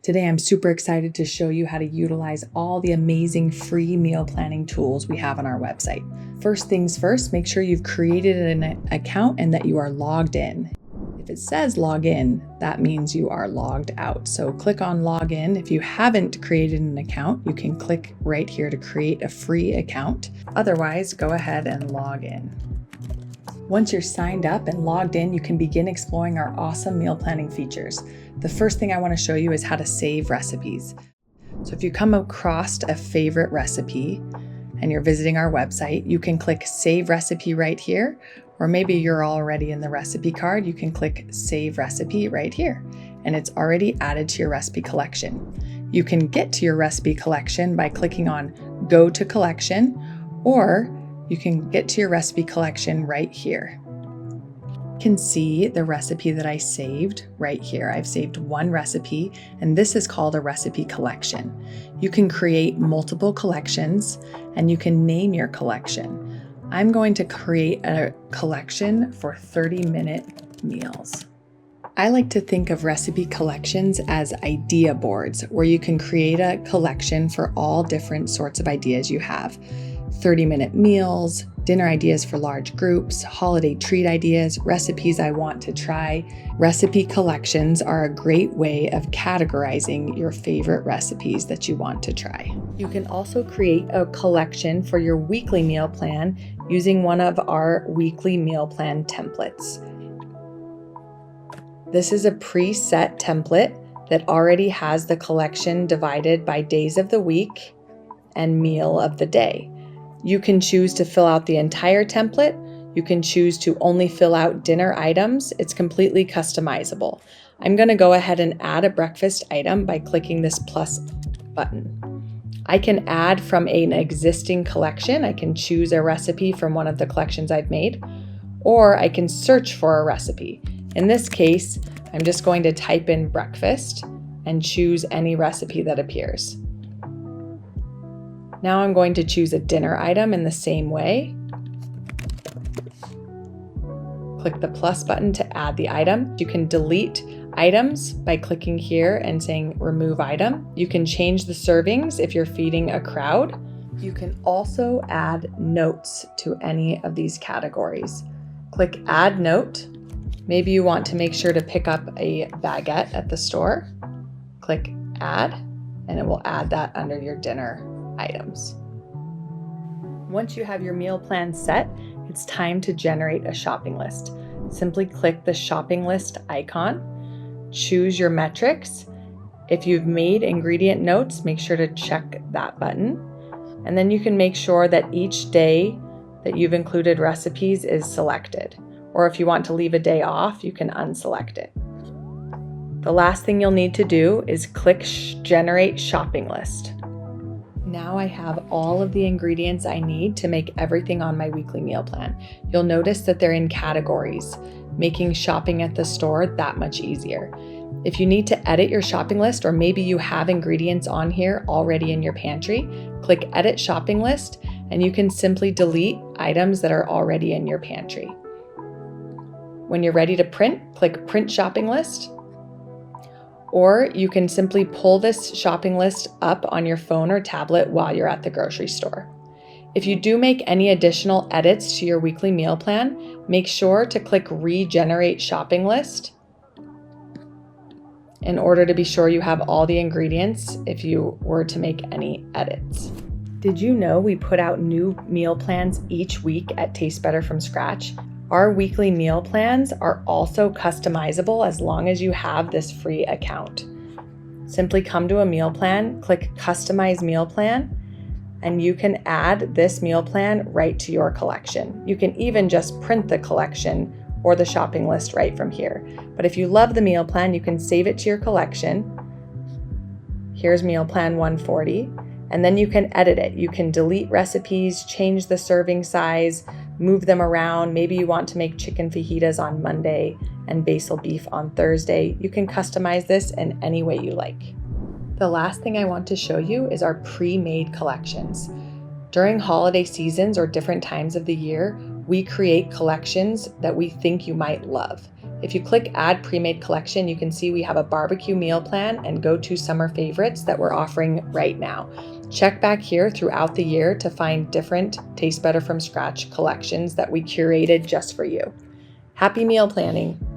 Today, I'm super excited to show you how to utilize all the amazing free meal planning tools we have on our website. First things first, make sure you've created an account and that you are logged in. If it says log in, that means you are logged out. So click on log in. If you haven't created an account, you can click right here to create a free account. Otherwise, go ahead and log in. Once you're signed up and logged in, you can begin exploring our awesome meal planning features. The first thing I want to show you is how to save recipes. So if you come across a favorite recipe and you're visiting our website, you can click Save Recipe right here, or maybe you're already in the recipe card, you can click Save Recipe right here, and it's already added to your recipe collection. You can get to your recipe collection by clicking on Go to Collection, or you can get to your recipe collection right here. You can see the recipe that I saved right here. I've saved one recipe, and this is called a recipe collection. You can create multiple collections, and you can name your collection. I'm going to create a collection for 30-minute meals. I like to think of recipe collections as idea boards, where you can create a collection for all different sorts of ideas you have. 30-minute meals, dinner ideas for large groups, holiday treat ideas, recipes I want to try. Recipe collections are a great way of categorizing your favorite recipes that you want to try. You can also create a collection for your weekly meal plan using one of our weekly meal plan templates. This is a preset template that already has the collection divided by days of the week and meal of the day. You can choose to fill out the entire template. You can choose to only fill out dinner items. It's completely customizable. I'm going to go ahead and add a breakfast item by clicking this plus button. I can add from an existing collection. I can choose a recipe from one of the collections I've made, or I can search for a recipe. In this case, I'm just going to type in breakfast and choose any recipe that appears. Now I'm going to choose a dinner item in the same way. Click the plus button to add the item. You can delete items by clicking here and saying remove item. You can change the servings if you're feeding a crowd. You can also add notes to any of these categories. Click add note. Maybe you want to make sure to pick up a baguette at the store. Click add, and it will add that under your dinner items. Once you have your meal plan set, it's time to generate a shopping list. Simply click the shopping list icon, choose your metrics. If you've made ingredient notes, make sure to check that button. And then you can make sure that each day that you've included recipes is selected. Or if you want to leave a day off, you can unselect it. The last thing you'll need to do is click Generate Shopping List. Now I have all of the ingredients I need to make everything on my weekly meal plan. You'll notice that they're in categories, making shopping at the store that much easier. If you need to edit your shopping list, or maybe you have ingredients on here already in your pantry, click Edit Shopping List, and you can simply delete items that are already in your pantry. When you're ready to print, click Print Shopping List. Or you can simply pull this shopping list up on your phone or tablet while you're at the grocery store. If you do make any additional edits to your weekly meal plan, make sure to click Regenerate Shopping List in order to be sure you have all the ingredients if you were to make any edits. Did you know we put out new meal plans each week at Taste Better from Scratch? Our weekly meal plans are also customizable as long as you have this free account. Simply come to a meal plan, click Customize Meal Plan, and you can add this meal plan right to your collection. You can even just print the collection or the shopping list right from here. But if you love the meal plan, you can save it to your collection. Here's Meal Plan 140, and then you can edit it. You can delete recipes, change the serving size, move them around. Maybe you want to make chicken fajitas on Monday and basil beef on Thursday. You can customize this in any way you like. The last thing I want to show you is our pre-made collections. During holiday seasons or different times of the year, we create collections that we think you might love. If you click Add Pre-Made Collection, you can see we have a barbecue meal plan and go-to summer favorites that we're offering right now. Check back here throughout the year to find different Taste Better from Scratch collections that we curated just for you. Happy meal planning!